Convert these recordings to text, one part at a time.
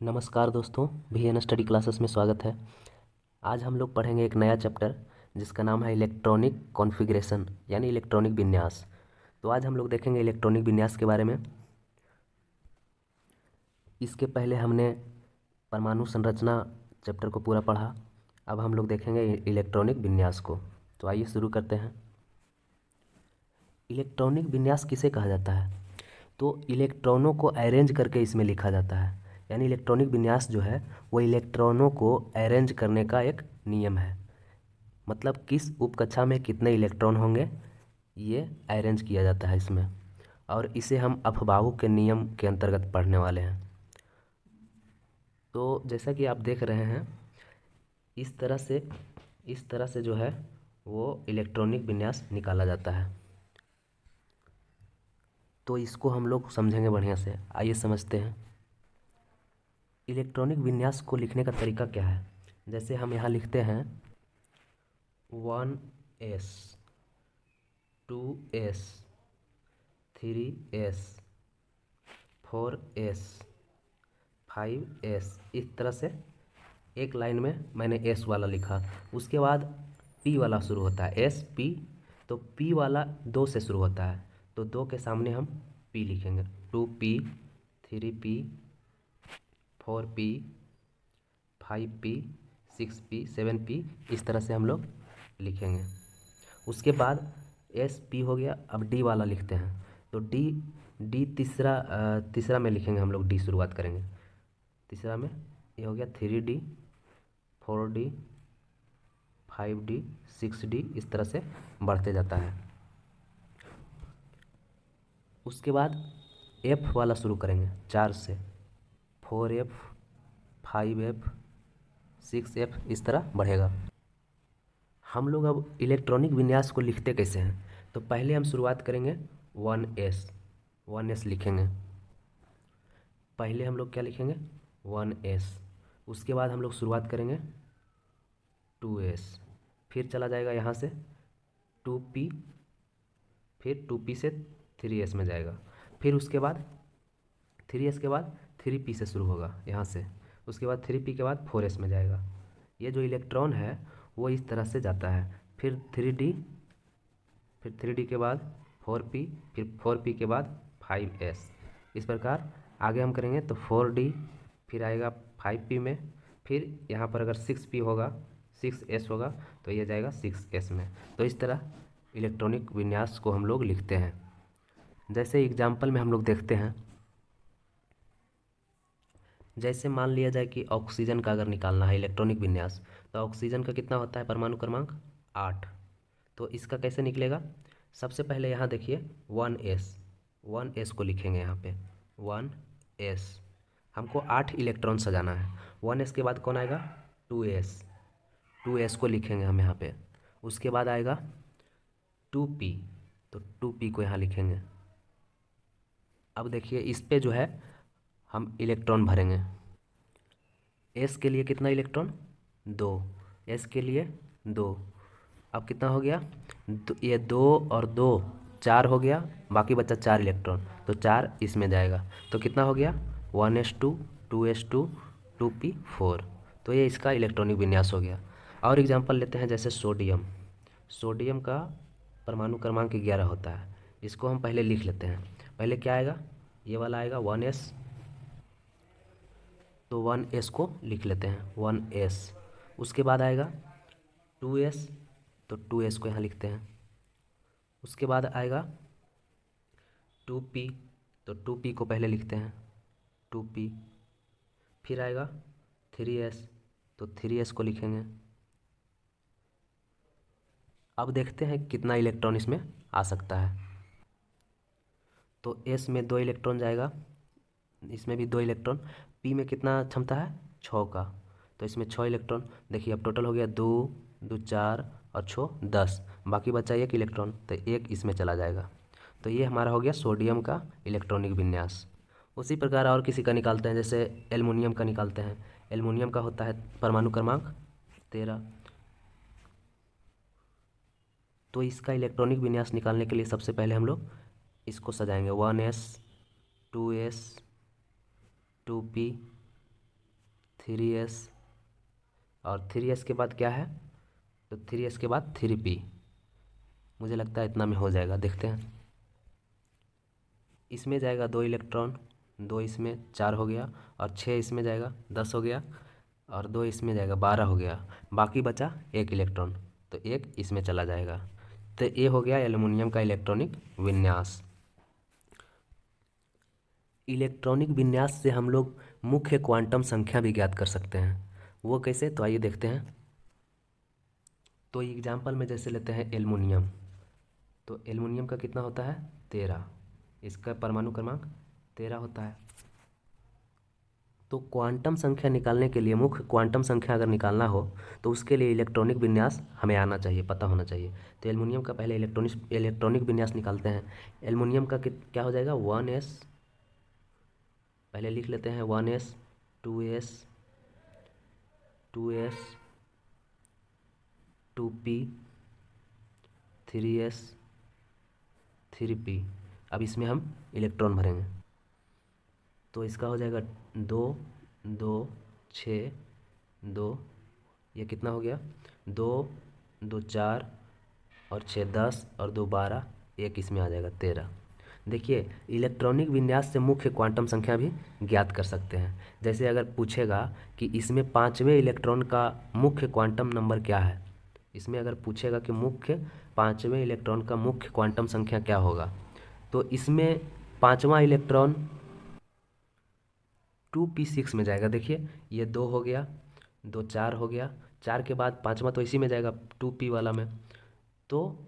नमस्कार दोस्तों, VN study classes में स्वागत है। आज हम लोग पढ़ेंगे एक नया चैप्टर जिसका नाम है इलेक्ट्रॉनिक कॉन्फ़िगरेशन यानी इलेक्ट्रॉनिक विन्यास। तो आज हम लोग देखेंगे इलेक्ट्रॉनिक विन्यास के बारे में। इसके पहले हमने परमाणु संरचना चैप्टर को पूरा पढ़ा। अब हम लोग देखेंगे इलेक्ट्रॉनिक विन्यास को। तो आइए शुरू करते हैं। इलेक्ट्रॉनिक विन्यास किसे कहा जाता है? तो इलेक्ट्रॉनों को अरेंज करके इसमें लिखा जाता है। यानी इलेक्ट्रॉनिक विन्यास जो है वो इलेक्ट्रॉनों को अरेंज करने का एक नियम है। मतलब किस उपकक्षा में कितने इलेक्ट्रॉन होंगे ये अरेंज किया जाता है इसमें, और इसे हम अफबाहु के नियम के अंतर्गत पढ़ने वाले हैं। तो जैसा कि आप देख रहे हैं, इस तरह से जो है वो इलेक्ट्रॉनिक विन्यास निकाला जाता है। तो इसको हम लोग समझेंगे बढ़िया से। आइए समझते हैं। इलेक्ट्रॉनिक विन्यास को लिखने का तरीका क्या है। जैसे हम यहाँ लिखते हैं 1s 2s 3s 4s 5s, इस तरह से एक लाइन में मैंने s वाला लिखा। उसके बाद p वाला शुरू होता है, s p। तो p वाला 2 से शुरू होता है, तो 2 के सामने हम p लिखेंगे। 2p 3p 4p 5p 6p 7p, इस तरह से हम लोग लिखेंगे। उसके बाद एस पी हो गया। अब डी वाला लिखते हैं, तो डी तीसरा में लिखेंगे हम लोग। डी शुरुआत करेंगे तीसरा में। ये हो गया 3D 4D 5D 6D, इस तरह से बढ़ते जाता है। उसके बाद एफ वाला शुरू करेंगे 4 से, 4F 5F 6F, इस तरह बढ़ेगा। हम लोग अब इलेक्ट्रॉनिक विन्यास को लिखते कैसे हैं, तो पहले हम शुरुआत करेंगे 1s लिखेंगे। पहले हम लोग क्या लिखेंगे 1s। उसके बाद हम लोग शुरुआत करेंगे 2s, फिर चला जाएगा यहाँ से 2p, फिर 2p से 3s में जाएगा। फिर उसके बाद 3s के बाद 3p से शुरू होगा यहाँ से। उसके बाद 3p के बाद 4s में जाएगा। ये जो इलेक्ट्रॉन है वो इस तरह से जाता है। फिर 3D, फिर 3D के बाद 4p, फिर 4p के बाद 5s। इस प्रकार आगे हम करेंगे तो 4D, फिर आएगा 5p में, फिर यहाँ पर अगर 6p होगा 6s होगा तो ये जाएगा 6s में। तो इस तरह इलेक्ट्रॉनिक विन्यास को हम लोग लिखते हैं। जैसे एग्जाम्पल में हम लोग देखते हैं, जैसे मान लिया जाए कि ऑक्सीजन का अगर निकालना है इलेक्ट्रॉनिक विन्यास, तो ऑक्सीजन का कितना होता है परमाणु क्रमांक 8। तो इसका कैसे निकलेगा? सबसे पहले यहाँ देखिए 1s को लिखेंगे यहाँ पे 1s। हमको 8 इलेक्ट्रॉन सजाना है। 1s के बाद कौन आएगा 2s को लिखेंगे हम यहाँ पे। उसके बाद आएगा 2p, तो 2p को यहाँ लिखेंगे। अब देखिए इस पे जो है हम इलेक्ट्रॉन भरेंगे। s के लिए कितना इलेक्ट्रॉन 2, s के लिए 2। अब कितना हो गया ये 2 और 2 4 हो गया, बाकी बचा 4 इलेक्ट्रॉन, तो 4 इसमें जाएगा। तो कितना हो गया 1s2 2s2 2p4। तो ये इसका इलेक्ट्रॉनिक विन्यास हो गया। और एग्जांपल लेते हैं जैसे सोडियम का परमाणु क्रमांक 11 होता है। इसको हम पहले लिख लेते हैं। पहले क्या आएगा, ये वाला आएगा 1s, तो 1s को लिख लेते हैं 1s। उसके बाद आएगा 2s, तो 2s को यहाँ लिखते हैं। उसके बाद आएगा 2p, तो 2p को पहले लिखते हैं 2p। फिर आएगा 3s, तो 3s को लिखेंगे। अब देखते हैं कितना इलेक्ट्रॉन इसमें आ सकता है। तो s में 2 इलेक्ट्रॉन जाएगा, इसमें भी 2 इलेक्ट्रॉन। p में कितना क्षमता है 6 का, तो इसमें 6 इलेक्ट्रॉन। देखिए अब टोटल हो गया 2 2 4 और 6 10, बाकी बचा 1 इलेक्ट्रॉन, तो 1 इसमें चला जाएगा। तो ये हमारा हो गया सोडियम का इलेक्ट्रॉनिक विन्यास। उसी प्रकार और किसी का निकालते हैं, जैसे एल्युमिनियम का निकालते हैं। एल्युमिनियम का होता है परमाणु क्रमांक 13। तो इसका इलेक्ट्रॉनिक विन्यास निकालने के लिए सबसे पहले हम लोग इसको सजाएंगे 1s 2s 2p 3s, और 3s के बाद क्या है, तो 3s के बाद 3p। मुझे लगता है इतना में हो जाएगा, देखते हैं। इसमें जाएगा 2 इलेक्ट्रॉन, 2 इसमें 4 हो गया, और 6 इसमें जाएगा 10 हो गया, और 2 इसमें जाएगा 12 हो गया। बाकी बचा 1 इलेक्ट्रॉन, तो 1 इसमें चला जाएगा। तो ये हो गया एल्युमिनियम का इलेक्ट्रॉनिक विन्यास। इलेक्ट्रॉनिक विन्यास से हम लोग मुख्य क्वांटम संख्या भी ज्ञात कर सकते हैं। वो कैसे, तो आइए देखते हैं। तो एग्जाम्पल में जैसे लेते हैं एल्युमिनियम, तो एल्युमिनियम का कितना होता है 13, इसका परमाणु क्रमांक 13 होता है। तो क्वांटम संख्या निकालने के लिए, मुख्य क्वांटम संख्या अगर निकालना हो तो उसके लिए इलेक्ट्रॉनिक विन्यास हमें आना चाहिए, पता होना चाहिए। तो एल्युमिनियम का पहले इलेक्ट्रॉनिक विन्यास निकालते हैं। एल्युमिनियम का क्या हो जाएगा 1s, पहले लिख लेते हैं 1s, 2s, 2s, 2p, 3s, 3p। अब इसमें हम इलेक्ट्रॉन भरेंगे, तो इसका हो जाएगा 2, 2, 6, 2, ये कितना हो गया 2, 2, 4 और 6 10 और 2 12, एक इसमें आ जाएगा 13। देखिए इलेक्ट्रॉनिक विन्यास से मुख्य क्वांटम संख्या भी ज्ञात कर सकते हैं। जैसे अगर पूछेगा कि इसमें 5वें इलेक्ट्रॉन का मुख्य क्वांटम नंबर क्या है, इसमें अगर पूछेगा कि मुख्य 5वें इलेक्ट्रॉन का मुख्य क्वांटम संख्या क्या होगा, तो इसमें 5वां इलेक्ट्रॉन 2p6 में जाएगा। देखिए ये 2 हो गया, 2 4 हो गया, 4 के बाद 5वां तो इसी में जाएगा 2p वाला में, तो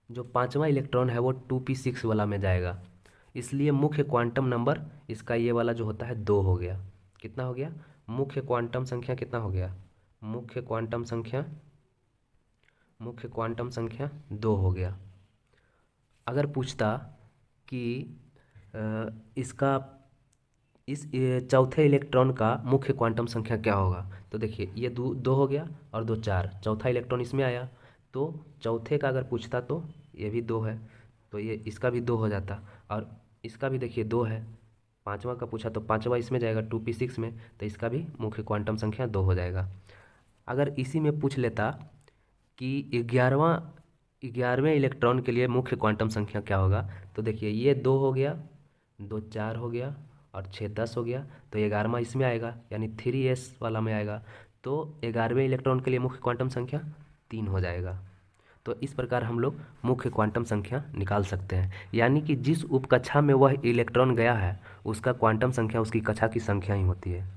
जो 5वां इलेक्ट्रॉन है वो 2p6 वाला में जाएगा। इसलिए मुख्य क्वांटम नंबर इसका ये वाला जो होता है 2 हो गया। कितना हो गया, मुख्य क्वांटम संख्या कितना हो गया, मुख्य क्वांटम संख्या 2 हो गया। अगर पूछता कि इस चौथे इलेक्ट्रॉन का मुख्य क्वांटम संख्या क्या होगा, तो देखिए ये 2 हो गया और 2 4, चौथा इलेक्ट्रॉन इसमें आया, तो चौथे का अगर पूछता तो ये भी 2 है, तो ये इसका भी 2 हो जाता, और इसका भी देखिए 2 है। 5वां का पूछा तो 5वां इसमें जाएगा 2p6 में, तो इसका भी मुख्य क्वांटम संख्या 2 हो जाएगा। अगर इसी में पूछ लेता कि 11वें इलेक्ट्रॉन के लिए मुख्य क्वांटम संख्या क्या होगा, तो देखिए ये 2 हो गया, 2 4 हो गया और 6 10 हो गया, तो 11वां इसमें आएगा, यानी 3s वाला में आएगा, तो 11वें इलेक्ट्रॉन के लिए मुख्य क्वांटम संख्या 3 हो जाएगा। तो इस प्रकार हम लोग मुख्य क्वांटम संख्या निकाल सकते हैं, यानी कि जिस उपकक्षा में वह इलेक्ट्रॉन गया है उसका क्वांटम संख्या उसकी कक्षा की संख्या ही होती है।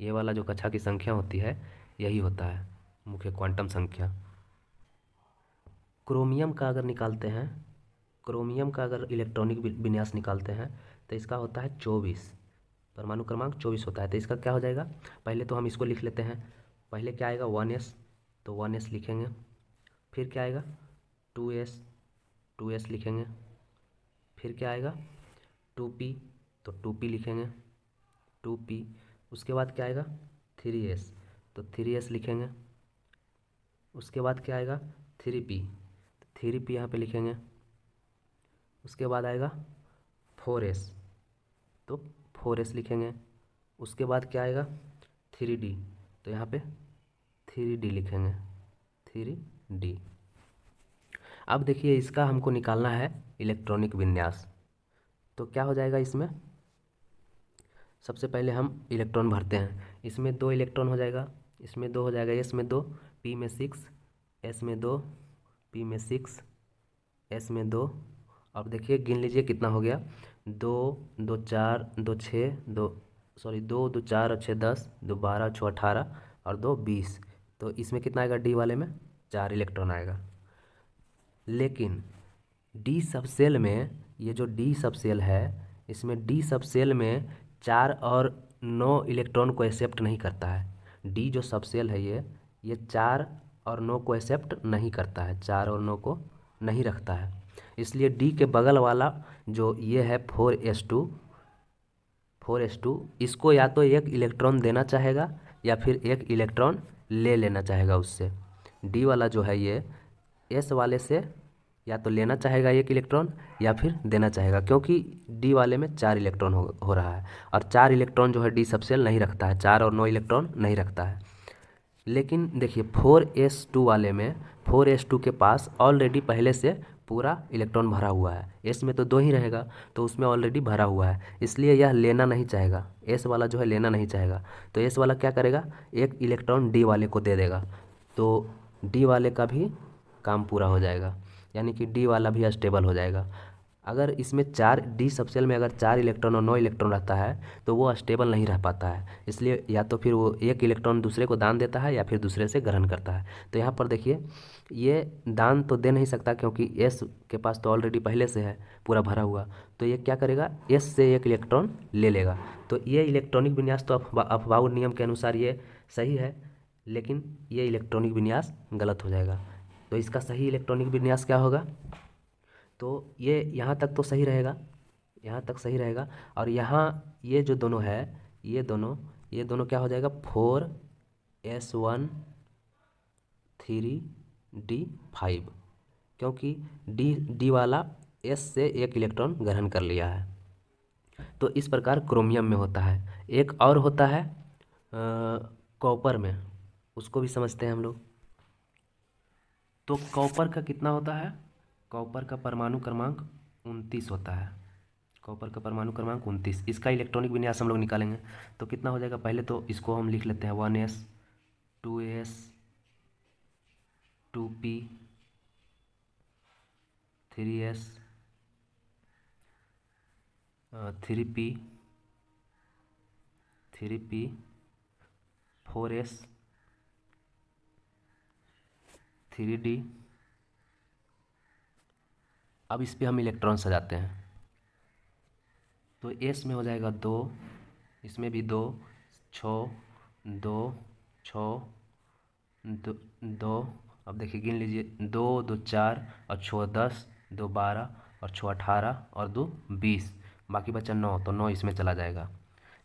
ये वाला जो कक्षा की संख्या होती है यही होता है मुख्य क्वांटम संख्या। क्रोमियम का अगर निकालते हैं, क्रोमियम का अगर इलेक्ट्रॉनिक विन्यास निकालते हैं तो इसका होता है 24, परमाणु क्रमांक 24 होता है। तो इसका क्या हो जाएगा, पहले तो हम इसको लिख लेते हैं। पहले क्या आएगा 1s, तो 1s लिखेंगे। फिर क्या आएगा 2s, 2s लिखेंगे। फिर क्या आएगा 2p, तो 2p लिखेंगे 2p। उसके बाद क्या आएगा 3s, तो 3s लिखेंगे। उसके बाद क्या आएगा 3p, तो 3p यहाँ पे लिखेंगे। उसके बाद आएगा 4s, तो 4s लिखेंगे। उसके बाद क्या आएगा 3d, तो यहाँ पे 3d लिखेंगे 3d। अब देखिए इसका हमको निकालना है इलेक्ट्रॉनिक विन्यास, तो क्या हो जाएगा इसमें, सबसे पहले हम इलेक्ट्रॉन भरते हैं। इसमें 2 इलेक्ट्रॉन हो जाएगा, इसमें 2 हो जाएगा, s में 2, p में 6, s में 2, p में 6, s में 2। अब देखिए गिन लीजिए कितना हो गया, 2 2 4 2 6 2 2 4 और 6 10, 2 12 6 18 और 2 20। तो इसमें कितना आएगा डी वाले में 4 इलेक्ट्रॉन आएगा। लेकिन डी सब सेल में, ये जो डी सब सेल है इसमें डी सब सेल में 4 और 9 इलेक्ट्रॉन को एक्सेप्ट नहीं करता है। डी जो सब सेल है ये 4 और 9 को एक्सेप्ट नहीं करता है, 4 और 9 को नहीं रखता है। इसलिए डी के बगल वाला जो ये है 4s2, इसको या तो एक इलेक्ट्रॉन देना चाहेगा या फिर एक इलेक्ट्रॉन ले लेना चाहेगा उससे। डी वाला जो है ये एस वाले से या तो लेना चाहेगा एक इलेक्ट्रॉन या फिर देना चाहेगा, क्योंकि डी वाले में 4 इलेक्ट्रॉन हो रहा है और 4 इलेक्ट्रॉन जो है डी सबसेल नहीं रखता है, 4 और 9 इलेक्ट्रॉन नहीं रखता है। लेकिन देखिए 4s2 वाले में 4s2 के पास ऑलरेडी पहले से पूरा इलेक्ट्रॉन भरा हुआ है, एस में तो 2 ही रहेगा तो उसमें ऑलरेडी भरा हुआ है, इसलिए यह लेना नहीं चाहेगा, एस वाला जो है लेना नहीं चाहेगा। तो एस वाला क्या करेगा, एक इलेक्ट्रॉन डी वाले को दे देगा, तो डी वाले का भी काम पूरा हो जाएगा, यानी कि डी वाला भी स्टेबल हो जाएगा। अगर इसमें 4 डी सबसेल में अगर 4 इलेक्ट्रॉन और 9 इलेक्ट्रॉन रहता है तो वो स्टेबल नहीं रह पाता है, इसलिए या तो फिर वो एक इलेक्ट्रॉन दूसरे को दान देता है या फिर दूसरे से ग्रहण करता है। तो यहाँ पर देखिए ये दान तो दे नहीं सकता क्योंकि एस के पास तो ऑलरेडी पहले से है पूरा भरा हुआ, तो ये क्या करेगा, एस से एक इलेक्ट्रॉन ले लेगा। तो ये इलेक्ट्रॉनिक विन्यास तो अफबाउ नियम के अनुसार ये सही है, लेकिन ये इलेक्ट्रॉनिक विन्यास गलत हो जाएगा। तो इसका सही इलेक्ट्रॉनिक विन्यास क्या होगा, तो ये यहाँ तक तो सही रहेगा, यहाँ तक सही रहेगा, और यहाँ ये जो दोनों है ये दोनों क्या हो जाएगा, 4s1 3d5, क्योंकि डी वाला एस से एक इलेक्ट्रॉन ग्रहण कर लिया है। तो इस प्रकार क्रोमियम में होता है। एक और होता है कॉपर में, उसको भी समझते हैं हम लोग। तो कॉपर का कितना होता है, कॉपर का परमाणु क्रमांक 29 होता है, कॉपर का परमाणु क्रमांक 29। इसका इलेक्ट्रॉनिक विन्यास हम लोग निकालेंगे तो कितना हो जाएगा, पहले तो इसको हम लिख लेते हैं 1s 2s 2p 3s 3p 3p 4s 3d। अब इस पे हम इलेक्ट्रॉन सजाते हैं, तो एस में हो जाएगा 2, इसमें भी 2 6 2 6 2। अब देखिए गिन लीजिए, 2 2 4 और 6 10, 2 12 और 6 18 और 2 20, बाकी बचा 9, तो 9 इसमें चला जाएगा।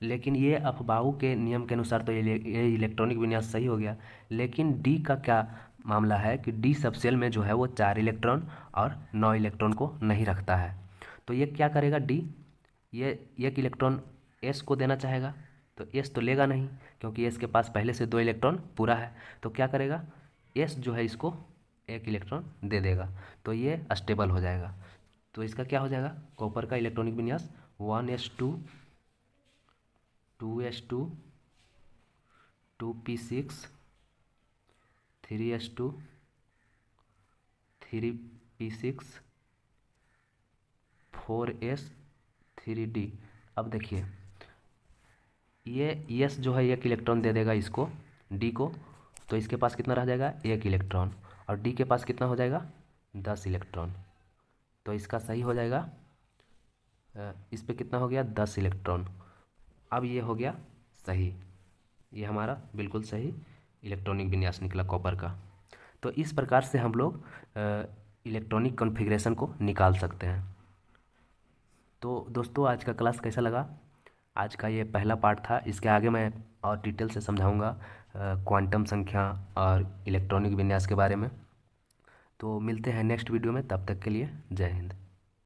लेकिन ये अफबाऊ के नियम के अनुसार तो ये इलेक्ट्रॉनिक विन्यास सही हो गया, लेकिन डी का क्या मामला है कि डी सबसेल में जो है वो 4 इलेक्ट्रॉन और 9 इलेक्ट्रॉन को नहीं रखता है। तो ये क्या करेगा, डी ये एक इलेक्ट्रॉन एस को देना चाहेगा, तो एस तो लेगा नहीं क्योंकि एस के पास पहले से 2 इलेक्ट्रॉन पूरा है। तो क्या करेगा, एस जो है इसको एक इलेक्ट्रॉन दे देगा, तो ये स्टेबल हो जाएगा। तो इसका क्या हो जाएगा, कॉपर का इलेक्ट्रॉनिक विन्यास 1s2 2s2 2p6 3s2 3p6 4s 3d। अब देखिए ये एस जो है एक इलेक्ट्रॉन दे देगा इसको डी को, तो इसके पास कितना रह जाएगा, एक इलेक्ट्रॉन, और डी के पास कितना हो जाएगा, 10 इलेक्ट्रॉन। तो इसका सही हो जाएगा, इस पे कितना हो गया, 10 इलेक्ट्रॉन। अब ये हो गया सही, ये हमारा बिल्कुल सही इलेक्ट्रॉनिक विन्यास निकला कॉपर का। तो इस प्रकार से हम लोग इलेक्ट्रॉनिक कॉन्फ़िगरेशन को निकाल सकते हैं। तो दोस्तों आज का क्लास कैसा लगा, आज का ये पहला पार्ट था, इसके आगे मैं और डिटेल से समझाऊंगा क्वांटम संख्या और इलेक्ट्रॉनिक विन्यास के बारे में। तो मिलते हैं नेक्स्ट वीडियो में, तब तक के लिए जय हिंद।